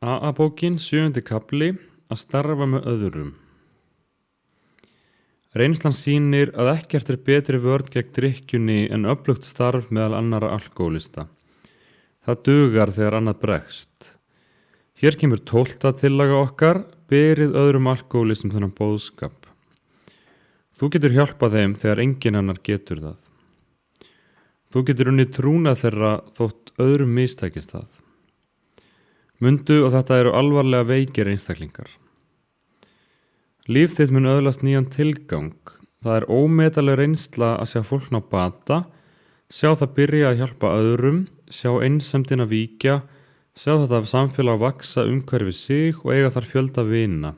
AA-bókin, 7. kafli, að starfa með öðrum. Reynslan sýnir að ekkert betri vörn gegn drykkjunni en öflugt starf meðal annarra alkóhólista. Það dugar þegar annað bregst. Hér kemur 12. tillaga okkar, berið öðrum alkóhólistum þennan boðskap. Þú getur hjálpað þeim þegar enginn annar getur það. Þú getur unnið trúnað þeirra þótt öðrum mistækist það. Mundu og þetta eru alvarlega veikir einstaklingar. Líf þitt mun öðlast nýjan tilgang. Það er ómetaleg reynsla að sjá fólk ná bata, sjá það byrja að hjálpa öðrum, sjá einsemdina víkja, sjá þetta samfélag vaksa umhverfis sig og eiga þar fjölda vina.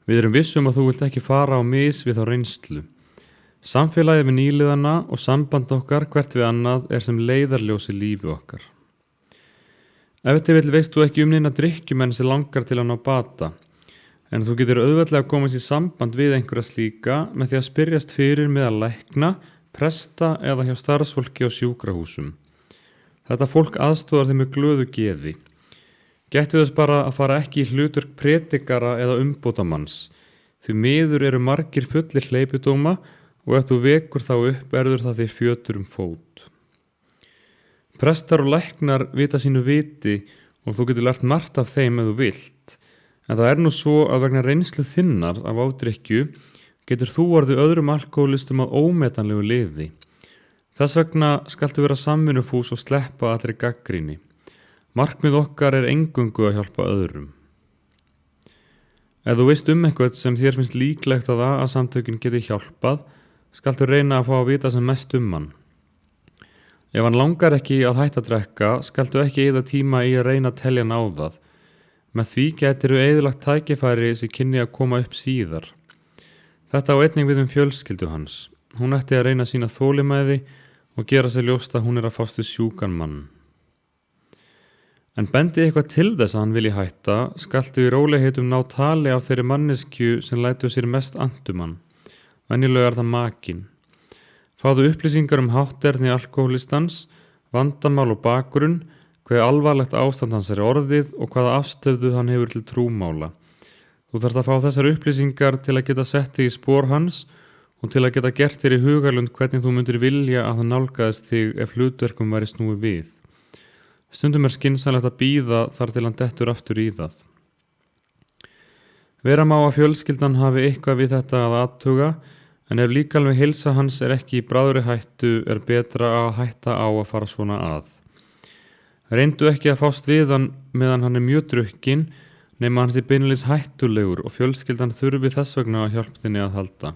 Við erum vissum að þú vilt ekki fara á mis við þá reynslu. Samfélagið við nýliðana og samband okkar hvert við annað er sem leiðarljósi lífi okkar. Ef þetta vill veist þú ekki neina drykkjumenn sem langar til að ná bata, en þú getur auðveldlega komast í samband við einhverja slíka með því að spyrjast fyrir meðal lækna, presta eða hjá starfsfólki á sjúkrahúsum. Þetta fólk aðstoðar þeim með glöðu geði. Gættu þess bara að fara ekki í hlutverk predikara eða umbótamanns, því miður eru margir fullir hleypidóma og ef þú vekur þá upp verður það þér fjötur fót. Prestar og læknar vita sínu viti og þú getur lært margt af þeim ef þú vilt, en það er nú svo að vegna reynslu þinnar af ádrykkju getur þú orðið öðrum alkóhólistum að ómetanlegu liði. Þess vegna skaltu vera samvinnufús og sleppa allri gagnrýni. Markmið okkar er eingöngu að hjálpa öðrum. Ef þú veist eitthvað sem þér finnst líklegt að AA-samtökin geti hjálpað, skaltu reyna að fá að vita sem mest hann. Ef hann langar ekki að hætta að drekka, skaltu ekki eyða tíma í að reyna að telja hann á það. Með því getur eyðilagt tækifæri sem kynni að koma upp síðar. Þetta á einnig við fjölskyldu hans. Hún ætti að reyna sína þolinmæði og gera sér ljóst að hún er að fást við sjúkan mann. En bendi eitthvað til þess að hann vilji hætta, skaltu í rólegheitum ná tali af þeirri manneskju sem lætur sér mest andumann. Venjulega er það makinn. Fáðu upplýsingar hátterni alkóhólistans, vandamál og bakgrunn, hve alvarlegt ástand hans er orðið og hvaða afstöðu hann hefur til trúmála. Þú þarft að fá þessar upplýsingar til að geta sett þig í spor hans og til að geta gert þér í hugarlund hvernig þú myndir vilja að það nálgaðist þig ef hlutverkum væri snúið við. Stundum er skynsamlegt að bíða þar til hann dettur aftur í það. Vera má að fjölskyldan hafi eitthvað við þetta að athuga, en ef líkalveg heilsa hans er ekki í bráðri hættu er betra að hætta á að fara svona að. Reyndu ekki að fást við hann meðan hann er mjög drukkinn, nema hann sé beinleiðis hættulegur og fjölskyldan þurfi þess vegna að hjálpa þinni að halda.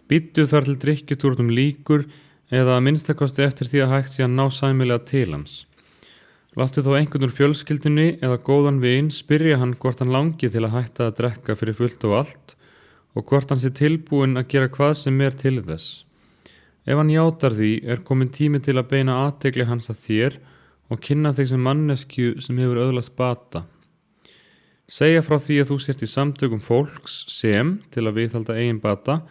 Bíddu þar til drykkjutúrnum líkur eða að minnstakosti eftir því að hægt sé að ná sæmilega til hans. Láttu þá einhvern úr fjölskyldunni eða góðan vin spyrja hann hvort hann langi til að hætta að drekka fyrir fullt og allt og hvort hann sé tilbúinn að gera hvað sem er til þess. Ef hann játar því er komin tími til að beina athygli hans að þér og kynna þig sem manneskju sem hefur öðlast bata. Segja frá því að þú sért í samtökum fólks sem, til að viðhalda eigin bata,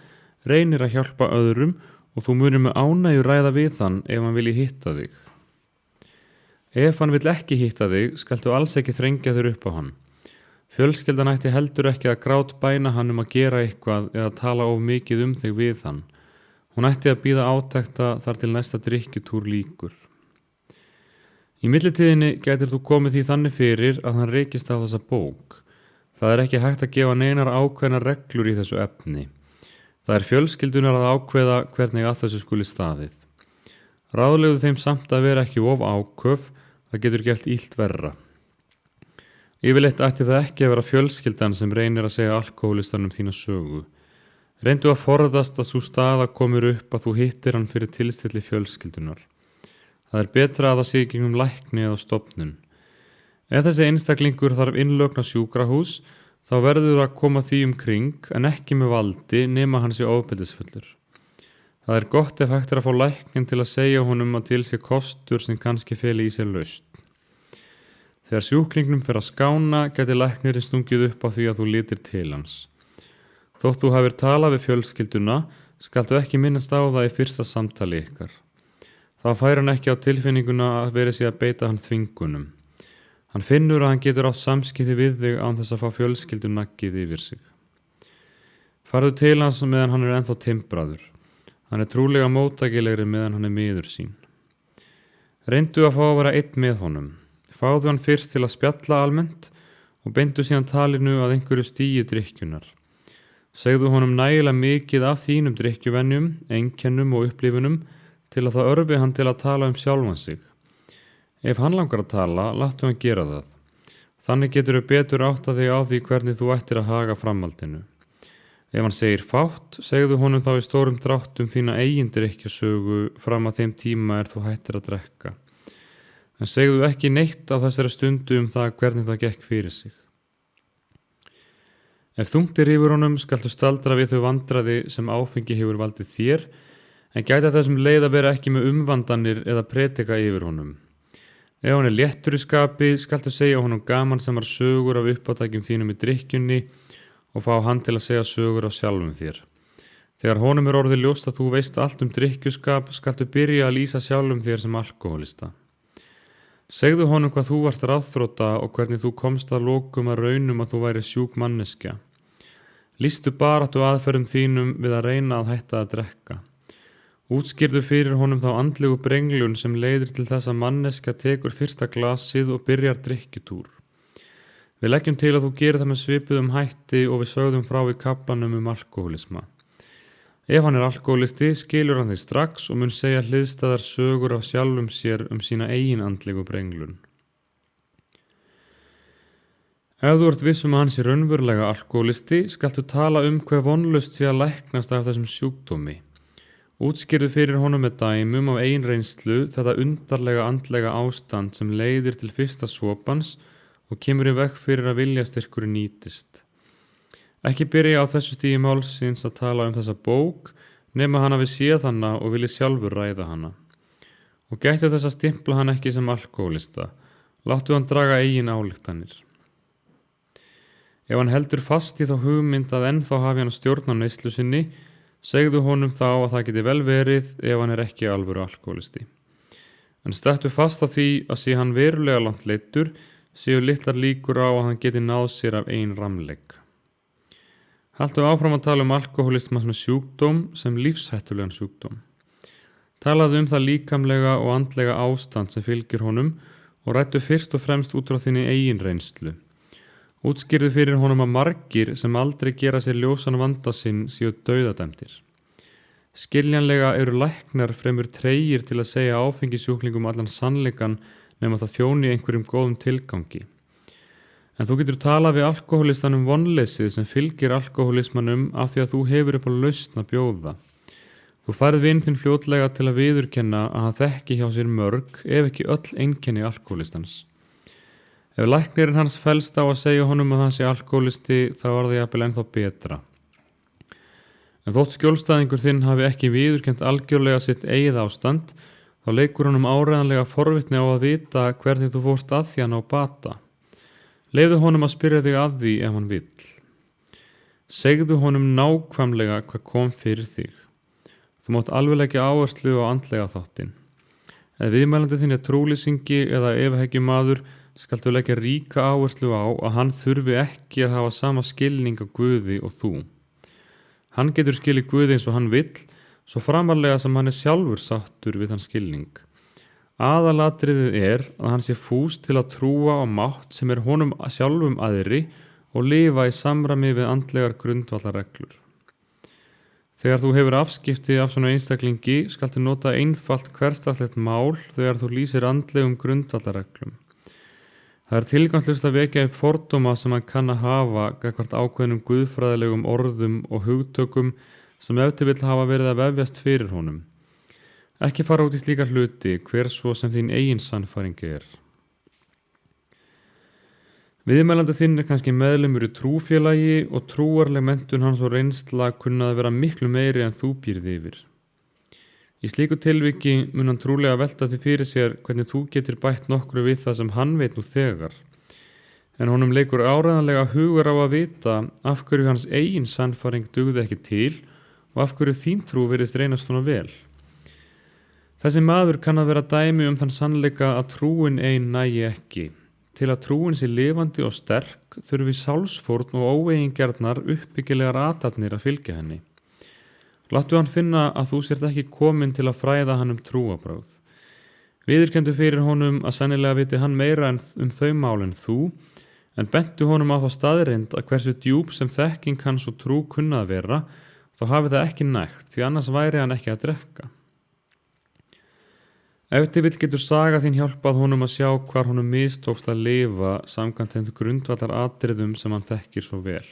reynir að hjálpa öðrum og þú munir með ánægju ræða við hann ef hann vilji hitta þig. Ef hann vill ekki hitta þig, skaltu alls ekki þrengja þér upp á hann. Fjölskyldan ætti heldur ekki að grátbæna hann að gera eitthvað eða tala of mikið þig við hann. Hún ætti að bíða átekta þar til næsta drykkjutúr líkur. Í millitíðinni gætir þú komið því þannig fyrir að hann rekist á þessa bók. Það er ekki hægt að gefa neinar ákveðnar reglur í þessu efni. Það er fjölskyldunar að ákveða hvernig að þessu skuli staðið. Ráðlegðu þeim samt að vera ekki of áköf, það getur gert illt verra. Yfirleitt ætti það ekki að vera fjölskyldan sem reynir að segja alkóhólistanum þína sögu. Reyndu að forðast að sú staða komur upp að þú hittir hann fyrir tilstilli fjölskyldunar. Það er betra að það sé gegnum lækni eða stofnun. Ef þessi einstaklingur þarf innlögn á sjúkrahús, þá verður að koma því kring en ekki með valdi nema hann sé ofbeldisfullur. Það er gott ef hægt að fá læknin til að segja honum að til sé kostur sem kannski feli í sér lausn. Þegar sjúklingnum fer að skána gæti læknirinn stungið upp á því að þú lítir til hans. Þótt þú hafir talað við fjölskylduna, skaltu ekki minnast á það í fyrsta samtali ykkar. Þá fær hann ekki á tilfinninguna að veri sig að beita hann þvingunum. Hann finnur að hann getur átt samskipti við þig án þess að fá fjölskyldunaggið yfir sig. Farðu til hans meðan hann ennþá timbraður. Hann trúlega móttækilegri meðan hann miður sín. Reyndu að fá að vera einn með honum. Fáðu hann fyrst til að spjalla almennt og beindu síðan talinu að einhverju stigi drykkjunar. Segðu honum nægilega mikið af þínum drykkjuvenjum, einkennum og upplifunum til að það örvi hann til að tala sjálfan sig. Ef hann langar að tala, láttu hann gera það. Þannig geturðu betur átta þig á því hvernig þú ættir að haga framhaldinu. Ef hann segir fátt, segðu honum þá í stórum dráttum þína eigin drykkjusögu fram að þeim tíma þú hættir að drekka. En segðu ekki neitt á þessari stundu það hvernig það gekk fyrir sig. Ef þungt yfir honum skaltu staldra við þau vandræði sem áfengi hefur valdið þér, en gæta þessum leið að vera ekki með umvandanir eða predika yfir honum. Ef hann léttur í skapi, skaltu segja honum gamansamar sögur af uppátækjum þínum í drykkjunni og fá hann til að segja sögur af sjálfum þér. Þegar honum orðið ljóst að þú veist allt drykkjuskap, skaltu byrja að lýsa sjálfum þér sem alkohólista. Segðu honum hvað þú varst ráðþrota og hvernig þú komst að lokum að raunum að þú væri sjúk manneskja. Lýstu baráttu aðferðum þínum við að reyna að hætta að drekka. Útskýrðu fyrir honum þá andlegu brenglun sem leiðir til þess að manneskja tekur fyrsta glasið og byrjar drykkjutúr. Við leggjum til að þú gerir það með svipuðum hætti og við sögðum frá í kaflanum alkohólisma. Ef hann alkohólisti, skilur hann þig strax og mun segja hliðstæðar sögur af sjálfum sér sína eigin andlegu brenglun. Ef þú ert viss að hann sé raunverulega alkohólisti, skaltu tala hve vonlaust sé að læknast af þessum sjúkdómi. Útskýrðu fyrir honum með dæmum af eigin reynslu þetta undarlega andlega ástand sem leiðir til fyrsta sopans og kemur í veg fyrir að viljastyrkurinn nýtist. Ekki byrja á þessu stigi málsins að tala þessa bók nema hann hafi séð hana og vilji sjálfur ræða hana. Og gættu þess að stimpla hann ekki sem alkohólista. Láttu hann draga eigin ályktanir. Ef hann heldur fast í þá hugmynd að ennþá hafi hann stjórn á neyslu sinni, segðu honum þá að það geti vel verið ef hann ekki alvöru alkohólisti. En stattu fast á því að sé hann verulega langt leiddur, séu litlar líkur á að hann geti náð sér af eigin ramleik. Haltu áfram að tala alkohólisma sem sjúkdóm, sem lífshættulegan sjúkdóm. Talaðu það líkamlega og andlega ástand sem fylgir honum og ræddu fyrst og fremst út frá þinni eigin reynslu. Útskýrðu fyrir honum að margir sem aldrei gera sér ljósan vanda sinn séu dauðadæmdir. Skiljanlega eru læknar fremur tregir til að segja áfengisjúklingum allan sannleikann nema það þjóni einhverjum góðum tilgangi. En þú getur talað við alkohólistan vonleysið sem fylgir alkohólismanum af því að þú hefur upp á lausn að bjóða. Þú færð vin þinn fljótlega til að viðurkenna að hann þekki hjá sér mörg ef ekki öll einkenni alkohólistans. Ef læknirinn hans fellst á að segja honum að hann sé alkohólisti þá var það jafnvel ennþá betra. En þótt skjólstæðingur þinn hafi ekki viðurkennt algjörlega sitt eigið ástand, þá leikur honum áreiðanlega forvitni á að vita hvernig þú fórst að því hann á bata. Leyfðu honum að spyrja þig að því ef hann vill. Segðu honum nákvæmlega hvað kom fyrir þig. Þú mátt alveg leggja áherslu á andlega þáttinn. Ef viðmælandi þinn trúlýsingi eða efahyggjumaður skaltu leggja ríka áherslu á að hann þurfi ekki að hafa sama skilning á Guði og þú. Hann getur skilið Guði eins og hann vill, svo framarlega sem hann sjálfur sáttur við þann skilning. Aðalatriðið að hann sé fús til að trúa á mátt sem honum sjálfum aðri og lifa í samræmi við andlegar grundvallarreglur. Þegar þú hefur afskipti af svona einstaklingi skaltu nota einfalt hversdagslegt mál þegar þú lýsir andlegum grundvallarreglum. Það tilgangslaust að vekja upp fordóma sem hann kann að hafa gagnvart ákveðnum guðfræðilegum orðum og hugtökum sem ef til vill hafa verið að vefjast fyrir honum. Ekki fara út í slíkar hluti, hver svo sem þín eigin sannfæring Viðmælandi þinn kannski meðlimur í trúfélagi og trúarleg menntun hans og reynsla kunna að vera miklu meiri en þú býrð yfir. Í slíku tilviki mun hann trúlega velta því fyrir sér hvernig þú getur bætt nokkru við það sem hann veit nú þegar. En honum leikur áreiðanlega hugur á að vita af hverju hans eigin sannfæring dugði ekki til og af hverju þín trú virðist reynast svona vel. Þessi maður kann að vera dæmi þann sannleika að trúin ein nægi ekki. til að trúin sé lifandi og sterk þurfi sálsfórn og óeigingernar uppbyggilegar athafnir að fylgja henni. Láttu hann finna að þú sért ekki komin til að fræða hann trúarbrögð. Viðurkenndu fyrir honum að sennilega viti hann meira þau mál en þú, en bentu honum á þá staðreynd að hversu djúp sem þekking hans og trú kunna að vera, þá hafi það ekki nægt, því annars væri hann ekki að drekka. Ef til vill getur saga þín hjálpað honum að sjá hvar honum mistókst að lifa samkvæmt þeim grundvallar atriðum sem hann þekkir svo vel.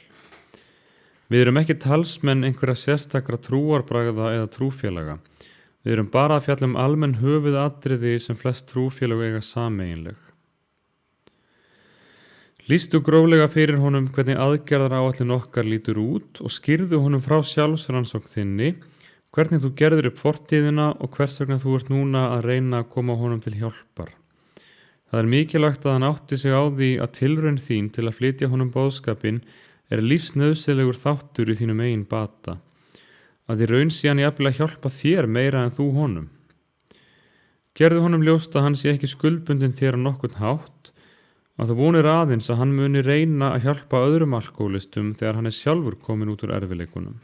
Við erum ekki talsmenn einhverja sérstakra trúarbragða eða trúfélaga. Við erum bara að fjalla almenn höfuðatriði sem flest trúfélag eiga sameiginleg. Lýstu gróflega fyrir honum hvernig aðgerðaráætlun okkar lítur út og skýrðu honum frá sjálfsrannsókn þinni, hvernig þú gerðir upp fortíðina og hvers vegna þú ert núna að reyna að koma honum til hjálpar. Það mikilvægt að hann átti sig á því að tilraun þín til að flytja honum boðskapinn lífsnauðsynlegur þáttur í þínum eigin bata. Að í raun sé hann jafnvel að hjálpa þér meira en þú honum. Gerðu honum ljóst að hann sé ekki skuldbundinn þér á nokkurn hátt, að þú vonir aðeins að hann muni reyna að hjálpa öðrum alkóhólistum þegar hann sjálfur komin út úr erfiðleikunum.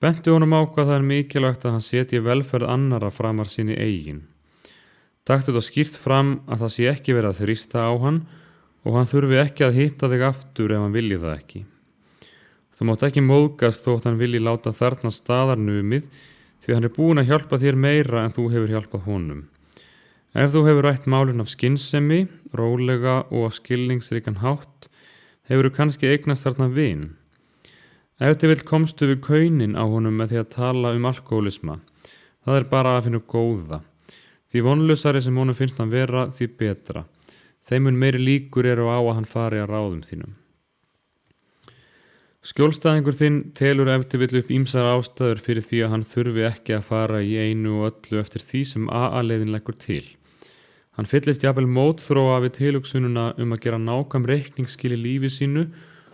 Bentu honum á hvað það mikilvægt að hann setji velferð annarra framar síni eigin. Taktu það skýrt fram að það sé ekki verið að þrýsta á hann og hann þurfi ekki að hitta þig aftur ef hann vilji það ekki. Þú mátt ekki móðgast þótt hann vilji láta þarna staðar numið því hann búinn að hjálpa þér meira en þú hefur hjálpað honum. Ef þú hefur rætt málin af skynsemi, rólega og á skilningsríkan hátt, hefur þú kannski eignast þarna vin. Ef til vill komstu við kaunin á honum með því að tala alkóhólisma. Það bara að finna góða. Því vonlausari sem honum finnst hann vera, því betra. Þeim mun meiri líkur eru á að hann fari að ráðum þínum. Skjólstæðingur þinn telur ef til vill upp ýmsar ástæður fyrir því að hann þurfi ekki að fara í einu og öllu eftir því sem AA-leiðin leggur til. Hann fyllist jafnvel mótþróa við tilhugsununa að gera nákvæm reikningsskil í lífi sínu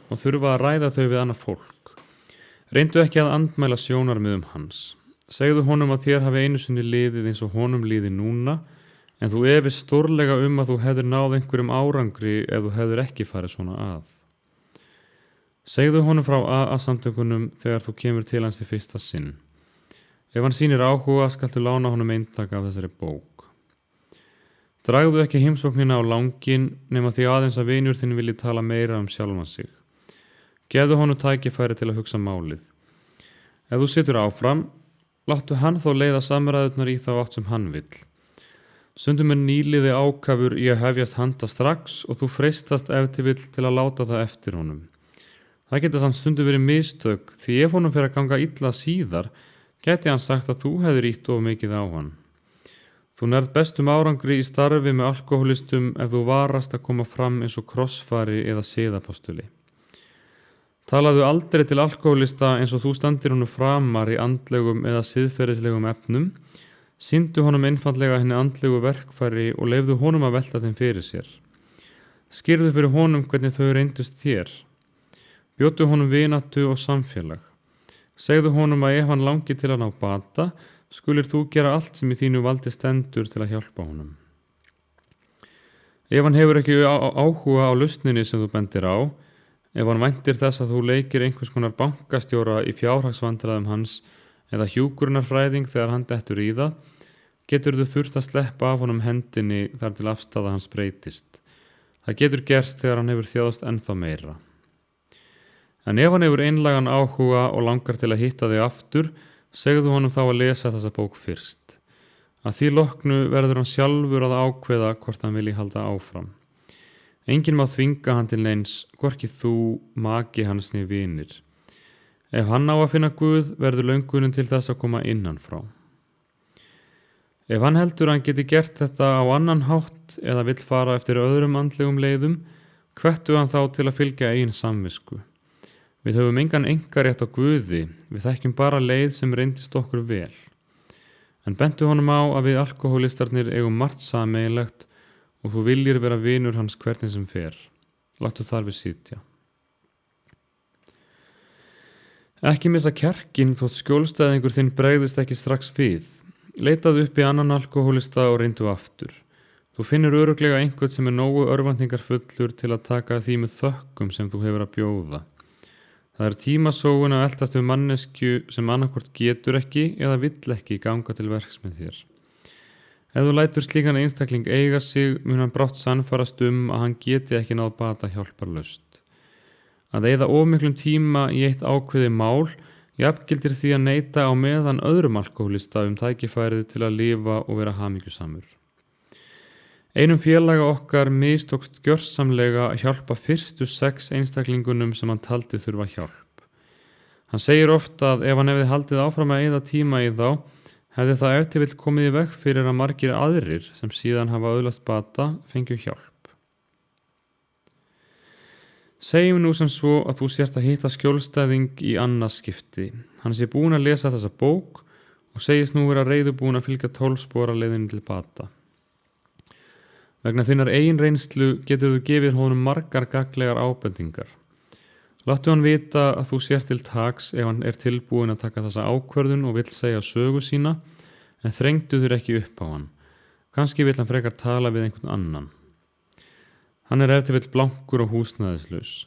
og þurfa að ræða þau við annað fólk. Reyndu ekki að andmæla sjónarmiðum hans. Segðu honum að þér hafi einu sinni liðið eins og honum líði núna, en þú efist stórlega að þú hefðir náð einhverjum árangri ef þú hefðir ekki farið svona að. Segðu honum frá AA-samtökunum þegar þú kemur til hans í fyrsta sinn. Ef hann sýnir áhuga skaltu lána honum eintak af þessari bók. Dragðu ekki heimsóknina á langinn nema því aðeins að vinur þinn vilji tala meira sjálfan sig. Gefðu honum tækifæri til að hugsa málið. Ef þú situr áfram, láttu hann þó leiða samræðurnar í þá átt sem hann vill. Stundum nýliði ákafur í að hefjast handa strax og þú freistast ef til vill til að láta það eftir honum. Það geta samt stundum verið mistök því ef honum fer að ganga illa síðar, geti hann sagt að þú hefðir ýtt of mikið á hann. Þú nærð bestum árangri í starfi með alkóhólistum ef þú varast að koma fram eins og krossfari eða siðapostuli. Talaðu aldrei til alkóhólista eins og þú standir honum framar í andlegum eða siðferðislegum efnum, sýndu honum einfaldlega henni andlegu verkfæri og leyfðu honum að velta þeim fyrir sér. Skýrðu fyrir honum hvernig þau reyndust þér. Bjóddu honum vináttu og samfélag. Segðu honum að ef hann langi til að ná bata, skulir þú gera allt sem í þínu valdi stendur til að hjálpa honum. Ef hann hefur ekki áhuga á lausninni sem þú bendir á, ef hann væntir þess að þú leikir einhvers konar bankastjóra í fjárhagsvandræðum hans eða hjúkrunarfræðing þegar hann dettur í það, getur þú þurft að sleppa af honum hendinni þar til afstaða hans breytist. Það getur gerst þegar hann hefur þjáðst ennþá meira. En ef hann hefur einlægan áhuga og langar til að hitta þig aftur, segðu honum þá að lesa þessa bók fyrst. Að því loknu verður hann sjálfur að ákveða hvort hann vilji halda áfram. Enginn má þvinga hann til neins, hvorki þú, maki hans né vinir. Ef hann á að finna Guð, verður löngunin til þess að koma innan frá. Ef hann heldur hann geti gert þetta á annan hátt eða vill fara eftir öðrum andlegum leiðum, hvettu hann þá til að fylgja eigin samvisku. Við höfum engan einkarétt á Guði, við þekkjum bara leið sem reyndist okkur vel. En bentu honum á að við alkóhólistarnir eigum margt sameiginlegt og þú viljir vera vinur hans hvernig sem fer. Láttu þar við sitja. Ekki missa kjarkinn þótt skjólstæðingur þinn bregðist ekki strax við. Leitaðu upp í annan alkóhólista og reyndu aftur. Þú finnur örugglega einhvern sem nógu örvæntingarfullur til að taka því með þökkum sem þú hefur að bjóða. Það tímasóun að eltast við manneskju sem annaðhvort getur ekki eða vill ekki ganga til verks með þér. Ef þú lætur slíkan einstakling eiga sig, mun hann brátt sannfærast að hann geti ekki náð bata hjálparlaust. Að eyða of miklum tíma í eitt ákveðið mál jafngildir því að neita á meðan öðrum alkóhólista tækifærið til að lifa og vera hamingjusamur. Einum félaga okkar mistókst gjörsamlega að hjálpa fyrstu 6 einstaklingunum sem hann taldi þurfa hjálp. Hann segir oft að ef hann hefði haldið áfram að eyða tíma í þá, hefði það ef til vill komið í veg fyrir að margir aðrir sem síðan hafa öðlast bata fengju hjálp. Segjum nú sem svo að þú sért að hitta skjólstæðing í annað skipti. Hann sé búinn að lesa þessa bók og segist nú vera reiðubúinn að fylgja 12 spora leiðinni til bata. Vegna þinnar eigin reynslu getur þú gefið honum margar gagnlegar ábendingar. Láttu hann vita að þú sér til taks ef hann tilbúinn að taka þessa ákvörðun og vill segja sögu sína, en þrengdu þér ekki upp á hann. Kannski vill hann frekar tala við einhvern annan. Hann ef til vill blankur og húsnæðislaus.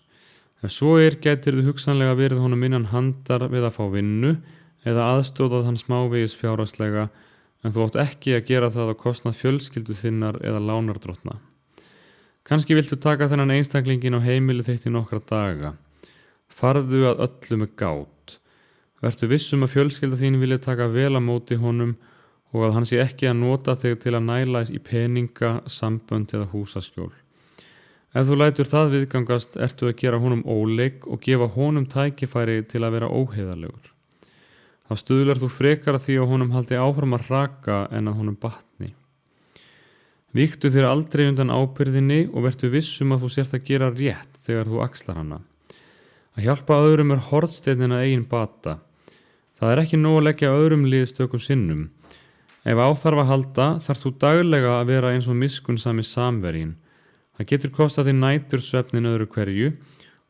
Ef svo gætir þú hugsanlega verið honum innan handar við að fá vinnu eða aðstóðað hann smávegis fjárhagslega, en þú átt ekki að gera það á kostnað fjölskyldu þinnar eða lánardrottna. Kannski viltu taka þennan einstaklingin á heimili þitt í nokkra daga. Farðu að öllu með gát. Vertu vissum að fjölskylda þín vilja taka vel á móti honum og að hann sé ekki að nota þig til að næla í peninga, sambönd eða húsaskjól. Ef þú lætur það viðgangast, ertu að gera honum óleik og gefa honum tækifæri til að vera óheiðarlegur. Þá stuðlar þú frekar að því að honum haldi áfram að hraka en að honum batni. Víktu þér aldrei undan ábyrgðinni og vertu vissum að þú sért að gera rétt þegar þú axlar hana. Að hjálpa öðrum hornsteinninn að eigin bata. Það ekki nóg að leggja öðrum lið stökum sinnum. Ef á þarf að halda, þarf þú daglega að vera eins og miskunnsami samverjinn. Það getur kostað þig nætursvefnin öðru hverju,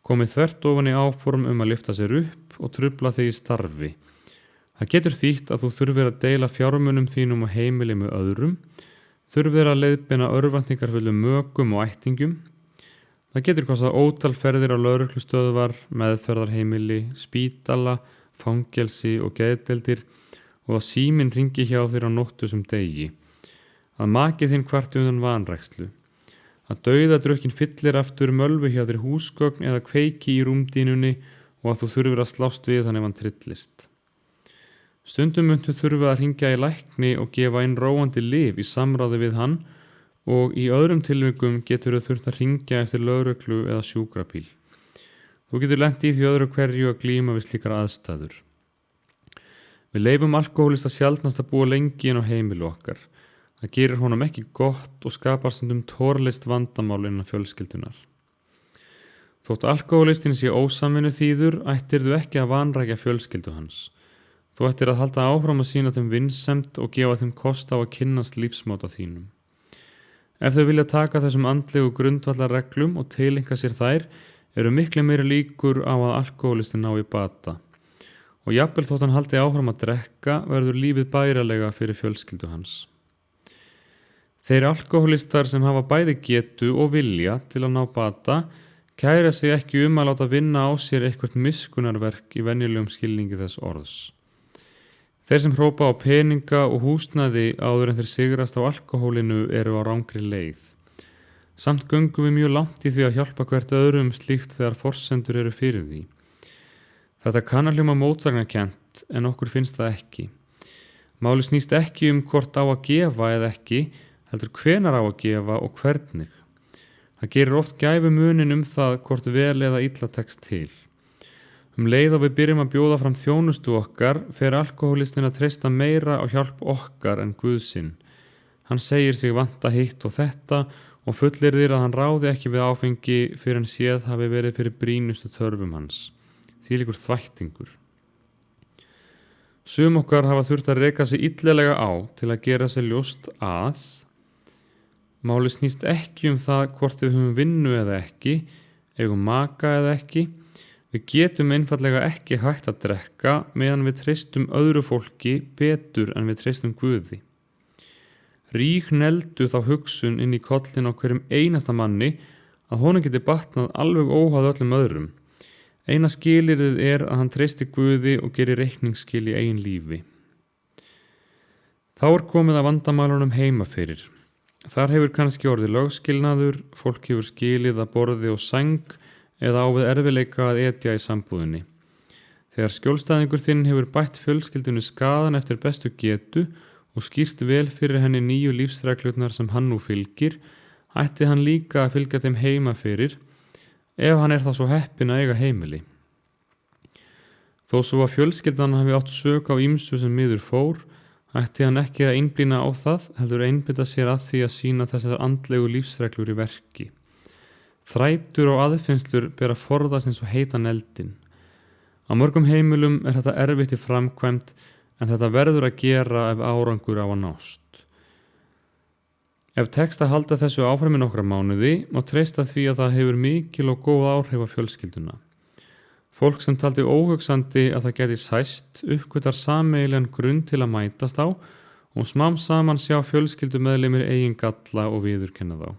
komið þvert ofan í áform að lyfta sér upp og trufla þig í starfi. Það getur þýtt að þú þurfir að deila fjármunum þínum og heimili með öðrum, þurfir að leiðbeina örvæntingarfullum mökum og ættingum. Það getur kostað ótal ferðir á lögreglustöðvar, meðferðarheimili, spítala, fangelsi og geðdeildir og að síminn hringi hjá þér á nóttu sem degi. Að maki þinn kvarti undan vanrækslu. Að dauðadrukkin fyllir aftur mölvu hjá þér húsgögn eða kveiki í rúmdínunni og að þú þurfir að slást við hann ef hann trillist. Stundum muntu þurfa að hringja í lækni og gefa inn róandi lyf í samráði við hann og í öðrum tilvikum getur þau þurft að hringja eftir lögreglu eða sjúkrabíl. Þú getur lent í því öðru hverju að glíma við slíkar aðstæður. Við leyfum alkóhólista sjaldnast að búa lengi inn á heimilu okkar. Það gerir honum ekki gott og skapar stundum tórlist vandamál innan fjölskyldunar. Þótt alkóhólistin sé ósamvinnu þýður, ættirðu ekki að vanrækja fjölskyldu hans. Þú ættir að halda áfram að sýna þeim vinsemd og gefa þeim kost á að kynnast lífsmáta þínum. Ef þau vilja taka þessum andlegu grundvallarreglum og tileinka sér þær, eru miklu meiri líkur á að alkóhólistin ná í bata. Og jafnvel þótt hann haldi áfram að drekka, verður lífið bærilega fyrir fjölskyldu hans. Þeir alkóhólistar sem hafa bæði getu og vilja til að ná bata, kæra sig ekki að láta vinna á sér eitthvert miskunnarverk í venjulegum skilningi þess orðs. Þeir sem hrópa á peninga og húsnæði áður en þeir sigrast á alkóhólinu eru á rangri leið. Samt göngum við mjög langt í því að hjálpa hvert öðrum slíkt þegar forsendur eru fyrir því. Þetta kann að hljóma mótsagnarkennt en okkur finnst það ekki. Máli snýst ekki hvort á að gefa eða ekki, heldur hvenær á að gefa og hvernig. Það gerir oft gæfumuninn það hvort vel eða illa tekst til. Leið og við byrjum að bjóða fram þjónustu okkar, fer alkóhólistin að treysta meira á hjálp okkar en Guðsinn. Hann segir sig vanta hitt og þetta og fullyrðir að hann ráði ekki við áfengi fyrir en séð hafi verið fyrir brýnustu þörfum hans. Þvílíkur þvættingur. Sum okkar hafa þurft að reka sig illilega á til að gera sér ljóst að máli snýst ekki það hvort við höfum vinnu eða ekki, eigum maka eða ekki. Við getum einfallega ekki hægt að drekka meðan við treystum öðru fólki betur en við treystum Guði. rígneldu þá hugsun inn í kollin á hverjum einasta manni að honum geti batnað alveg óháð öllum öðrum. Eina skilyrðið að hann treysti Guði og geri reikningsskil í eigin lífi. Þá komið að vandamálunum heima fyrir. Þar hefur kannski orðið lögskilnaður, fólk hefur skilið að borði og sæng eða á við erfiðleika að etja í sambúðinni. Þegar skjólstæðingur þinn hefur bætt fjölskyldunni skaðan eftir bestu getu og skýrt vel fyrir henni nýju lífsreglurnar sem hann nú fylgir, ætti hann líka að fylgja þeim heima fyrir, ef hann það svo heppinn að eiga heimili. Þó svo að fjölskyldan hafi átt sök á ýmsu sem miður fór, ætti hann ekki að einblína á það, heldur einbeita sér að því að sýna þessar andlegu lífsreglur í verki. Þrætur og aðfinnslur bera forðast eins og heitan eldinn. Á mörgum heimilum þetta erfitt í framkvæmd, en þetta verður að gera ef árangur á að nást. Ef tekst að halda þessu áfram í nokkra mánuði, má treysta því að það hefur mikil og góð áhrif á fjölskylduna. Fólk sem taldi óhugsandi að það geti sæst uppgötar sameiginlegan grunn til að mætast á og smám saman sjá fjölskyldumeðlimir eigin galla og viðurkenna þá.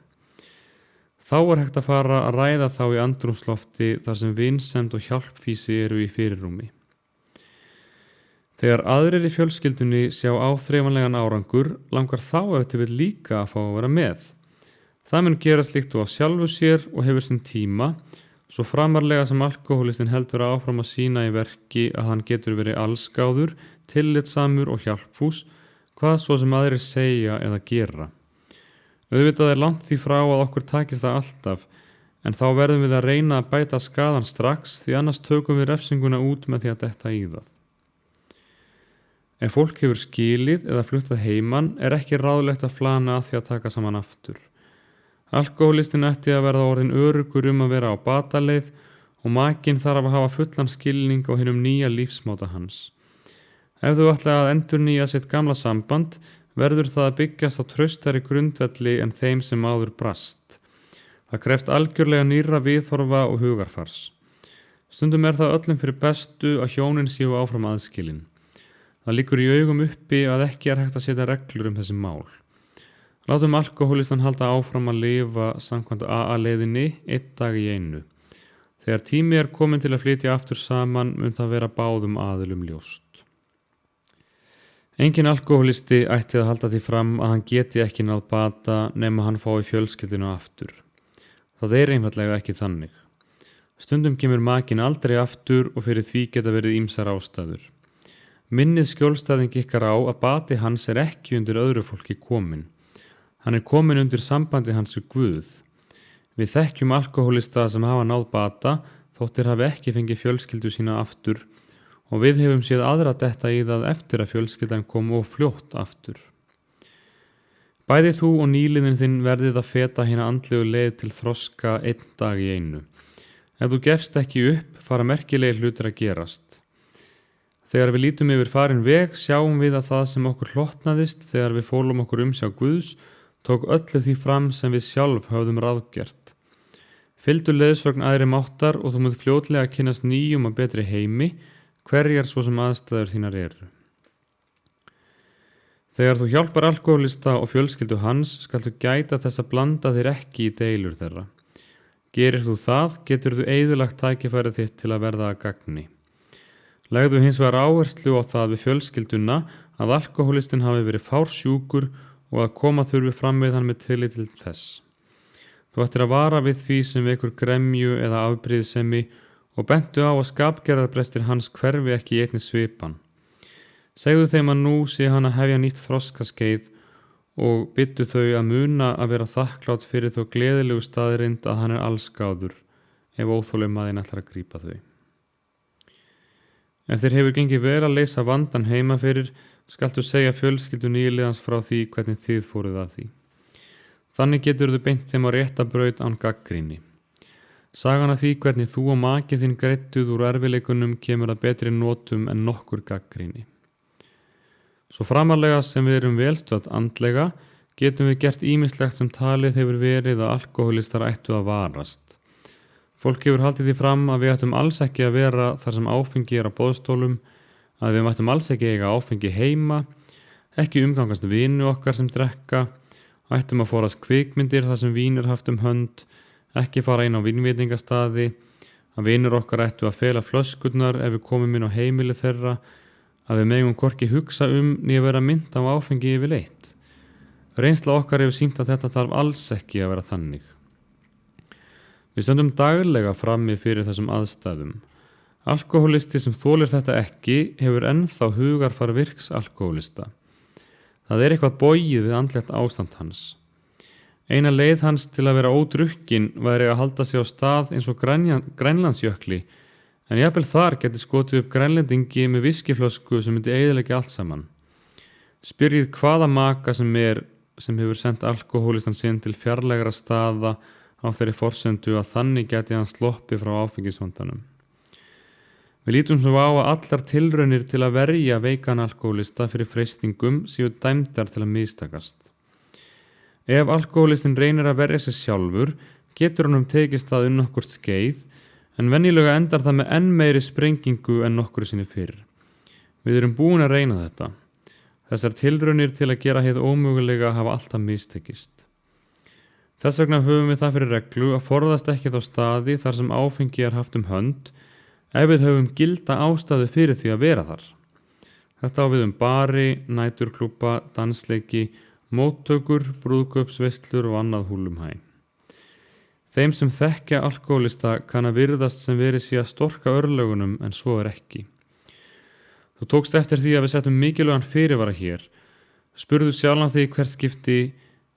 Þá hægt að fara að ræða þá í andrúmslofti þar sem vinsemd og hjálpfýsi eru í fyrirrúmi. Þegar aðrir í fjölskyldunni sjá áþreifanlegan árangur, langar þá ef til vill líka að fá að vera með. Það mun gerast líkt og af sjálfu sér og hefur sinn tíma, svo framarlega sem alkohólistinn heldur áfram að sýna í verki að hann getur verið allsgáður, tillitsamur og hjálpfús, hvað svo sem aðrir segja eða gera. Auðvitað langt því frá að okkur takist það alltaf, en þá verðum við að reyna að bæta skaðan strax því annars tökum við refsinguna út með því að detta í það. Ef fólk hefur skilið eða fluttað heiman ekki ráðlegt að flana að því að taka saman aftur. Alkohólistinn ætti að verða orðinn öruggur að vera á bataleið og makinn þarf að hafa fullan skilning á hinum nýja lífsmáta hans. Ef þú ætla að endurnýja sitt gamla samband, verður það að byggjast á traustari grundvelli en þeim sem áður brast. Það krefst algjörlega nýrra viðhorfa og hugarfars. Stundum það öllum fyrir bestu að hjónin séu áfram aðskilin. Það liggur í augum uppi að ekki hægt að setja reglur þessi mál. Látum alkohólistan halda áfram að lifa samkvæmt AA-leiðinni einn dag í einu. Þegar tími komin til að flytja aftur saman mun það vera báðum aðilum ljóst. Enginn alkohólisti ætti að halda því fram að hann geti ekki náð bata nema hann fái fjölskylduna aftur. Það einfaldlega ekki þannig. Stundum kemur makinn aldrei aftur og fyrir því geta verið ýmsar ástæður. Minnið skjólstæðing ykkar á að bati hans ekki undir öðru fólki komin. Hann komin undir sambandi hans við Guð. Við þekkjum alkohólista sem hafa náð bata þóttir hafi ekki fengið fjölskyldu sína aftur og við hefum séð aðra detta í það eftir að fjölskyldan kom of fljótt aftur. Bæði þú og nýliðin þinn verðið að feta hina andlegu leið til þroska einn dag í einu. Ef þú gefst ekki upp, fara merkilegir hlutir að gerast. Þegar við lítum yfir farin veg, sjáum við að það sem okkur hlotnaðist þegar við fólum okkur umsjá Guðs, tók öllu því fram sem við sjálf höfðum ráðgert. Fylgdu leiðsögn æðri máttar og þú munt fljótlega kynnast nýjum og betri heimi, hverjar svo sem aðstæður þínar eru. Þegar þú hjálpar alkohólista og fjölskyldu hans, skaltu gæta þess að blanda þér ekki í deilur þeirra. Gerir þú það, getur þú eyðilagt tækifærið þitt til að verða að gagni. Legðu hins vegar áherslu á það við fjölskylduna að alkohólistinn hafi verið fársjúkur og að koma þurfi fram við hann með tillit til þess. Þú ættir að vara við því sem vekur gremju eða afbrýðisemi og bentu á að skapgerðarbrestir hans hverfi ekki í einni svipan. Segðu þeim að nú sé hann að hefja nýtt þroskaskeið og byttu þau að muna að vera þakklátt fyrir þó gleðilegu staðrind að hann allsgáður ef óþolinmæðin ætlar að grípa þau. Ef þér hefur gengið vel að leysa vandan heima fyrir, skaltu segja fjölskyldu nýliðans frá því hvernig þið fóruð að því. Þannig getur þú beint þeim á rétta braut án gagnrýni. Sagan af því hvernig þú og maki þinn greidduð úr erfiðleikunum kemur að betri notum en nokkur gagnrýni. Svo framarlega sem við erum velstödd andlega, getum við gert ýmislegt sem talið hefur verið að alkohólistar ættu að varast. Fólk hefur haldið því fram að við ættum alls ekki að vera þar sem áfengi á boðstólum, að við mættum alls ekki eiga áfengi heima, ekki umgangast vini okkar sem drekka, ættum að forðast kvikmyndir þar sem vín er haft hönd, ekki fara inn á vínveitingastaði, að vinir okkar ættu að fela flöskurnar ef við komum inn á heimili þeirra, að við megum hvorki hugsa né vera mynd á áfengi yfirleitt. Reynsla okkar hefur sýnt að þetta þarf alls ekki að vera þannig. Við stöndum daglega frammi fyrir þessum aðstæðum. Alkohólisti sem þolir þetta ekki hefur ennþá hugarfar virks alkohólista. Það er eitthvað bogið við andlegt ástand hans. Eina leið hans til að vera ódrukkin væri að halda sig á stað eins og Grænlandsjökli, en jafnvel þar geti skotið upp grænlendingi með viskiflösku sem myndi eyðileggja allt saman. Spyrjið hvaða maka sem hefur sendt alkohólistan sinn til fjarlægra staða á þeirri forsendu að þannig geti hann sloppið frá áfengisvandanum. Við lítum svo á að allar tilraunir til að verja veikan alkohólista fyrir freistingum séu dæmdar til að mistakast. Ef alkohólistin reynir að verja sig sjálfur, getur honum tekist það nokkurt skeið, en venjulega endar það með enn meiri sprengingu en nokkru sinni fyrr. Við erum búin að reyna þetta. Þessar tilraunir til að gera hið ómögulega hafa alltaf mistekist. Þess vegna höfum við það fyrir reglu að forðast ekki þá staði þar sem áfengi er haft hönd, ef við höfum gilda ástæðu fyrir því að vera þar. Þetta á við bari, næturklúbba, dansleiki, móttökur, brúðkaupsveislur og annað húllumhæ. Þeim sem þekkja alkohólista kann að virðast sem verið sé að storka örlögunum, en svo er ekki. Þú tókst eftir því að við settum mikilvægan fyrirvara hér. Spurðu sjálfan því hvert skipti: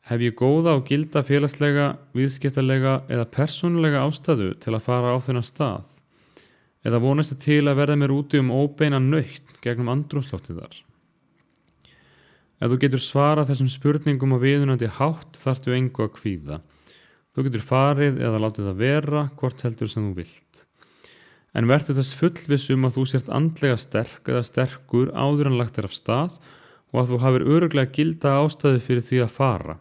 hef ég góða og gilda félagslega, viðskiptalega eða persónulega ástæðu til að fara á þennan stað? Eða vonastu til að verða mér úti óbeina nautt gegnum andrúmsloftið þar? Ef þú getur svarað þessum spurningum á viðunandi hátt þarftu engu að kvíða. Þú getur farið eða látið það vera, hvort heldur sem þú vilt. En vertu þess fullviss að þú sért andlega sterk eða sterkur áður en lagt af stað og að þú hafir örugglega gilda ástæðu fyrir því að fara.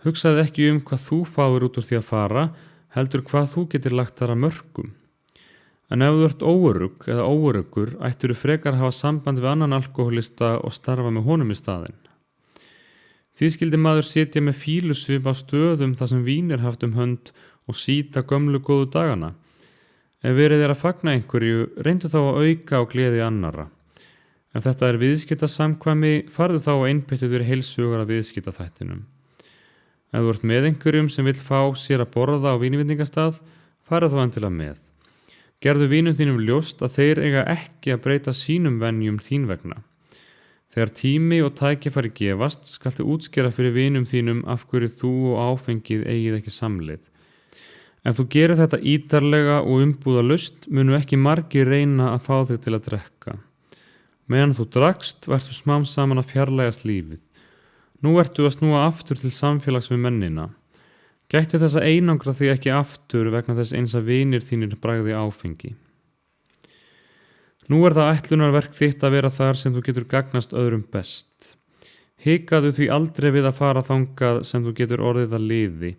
Hugsaðu ekki hvað þú fáir út úr því að fara, heldur hvað þú getur lagt þar að mörkum. En ef þú ert óörugg eða óöruggur, ættirðu frekar hafa samband við annan alkohólista og starfa með honum í staðinn. Því skildi maður sitja með fýlusvip á stöðum þar sem vín er haft hönd og sýta gömlu góðu dagana. Ef verið að fagna einhverju, reyndu þá að auka á gleði annarra. Ef þetta er viðskiptasamkvæmi, farðu þá að einbeittu þér heilsugar að viðskiptaþættinum. Ef þú ert með einhverjum sem vill fá sér að borða á vínveitingastað, farðu þá endilega með. Gerðu vinum þínum ljóst að þeir eiga ekki að breyta sínum venjum þín vegna. Þegar tími og tækifæri gefast, skaltu útskýra fyrir vinum þínum af hverju þú og áfengið eigið ekki samleið. Ef þú gerir þetta ítarlega og umbúðalaust, munu ekki margir reyna að fá þig til að drekka. Meðan þú drakst, varstu smám saman að fjarlægast lífið. Nú ertu að snúa aftur til samfélags við mennina. Gættu þess að einangra þig ekki aftur vegna þess eins að vinir þínir bragði áfengi. Nú er það ætlunarverk þitt að vera þar sem þú getur gagnast öðrum best. Hikaðu því aldrei við að fara þangað sem þú getur orðið að liði.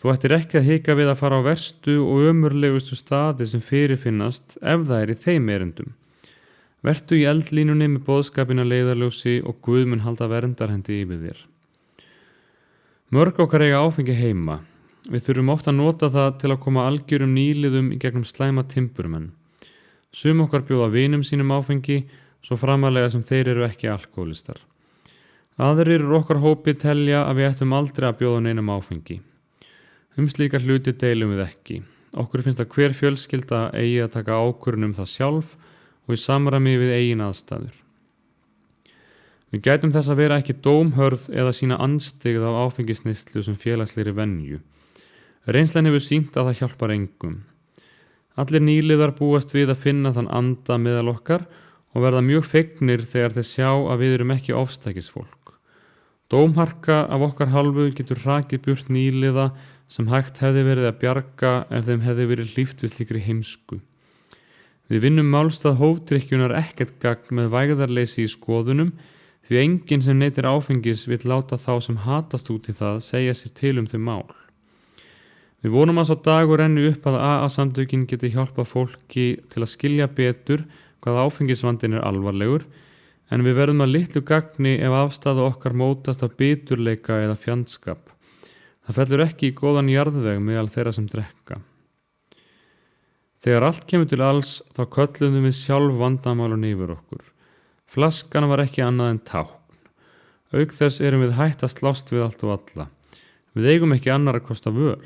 Þú ættir ekki að hika við að fara á verstu og ömurlegustu staði sem fyrirfinnast ef það er í þeim erindum. Vertu í eldlínunni með boðskapina leiðarljósi og Guð mun halda verndarhendi yfir þér. Mörg okkar eiga áfengi heima. Við þurfum oft að nota það til að koma algjörum nýliðum í gegnum slæma timburmenn. Sum okkar bjóða vinum sínum áfengi, svo framarlega sem þeir eru ekki alkohólistar. Aðrir okkar hópi telja að við ættum aldrei að bjóða neinum áfengi. Slíkar hluti deilum við ekki. Okkur finnst að hver fjölskylda eigi að taka ákvörðun það sjálf og í samræmi við eigin aðstæður. Við gætum þess að vera ekki dómhörð eða sína andstyggð af áfengisneyslu sem félagslegri venju. Reynslan hefur sýnt að það hjálpar engum. Allir nýliðar búast við að finna þann anda meðal okkar og verða mjög fegnir þegar þeir sjá að við erum ekki ofstækisfólk. Dómharka af okkar hálfu getur hrakið burt nýliða sem hægt hefði verið að bjarga ef þeim hefði verið hlíft við slíkri heimsku. Við vinnum málstað hófdrykkjunar ekkert gagn með vægðarleysi í skoðunum, því enginn sem neytir áfengis vill láta þá sem hatast út í það segja sér til þau mál. Við vonum að svo dagur renni upp að AA-samtökin geti hjálpað fólki til að skilja betur hvað áfengisvandinn er alvarlegur, en við verðum að litlu gagni ef afstaða okkar mótast af biturleika eða fjandskap. Það fellur ekki í góðan jarðveg meðal þeirra sem drekka. Þegar allt kemur til alls þá kölluðum við sjálf vandamálun yfir okkur. Flaskan var ekki annað en tákn. Auk þess erum við hætt að slást við allt og alla. Við eigum ekki annar að kosta völ.